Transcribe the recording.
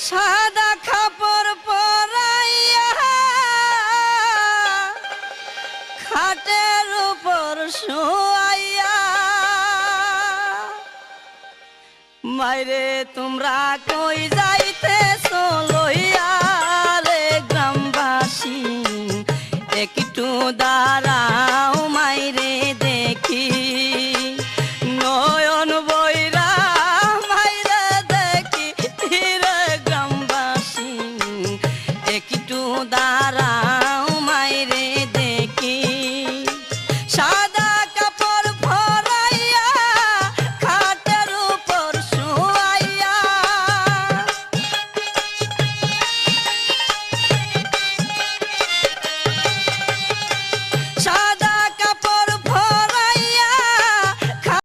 সাদা কাপড় পরাইয়া খাটের উপর শোয়াইয়া মাইরে তোমরা কই যাইতেছো লইয়া রে গ্রামবাসী একটু দাঁড়াইয়া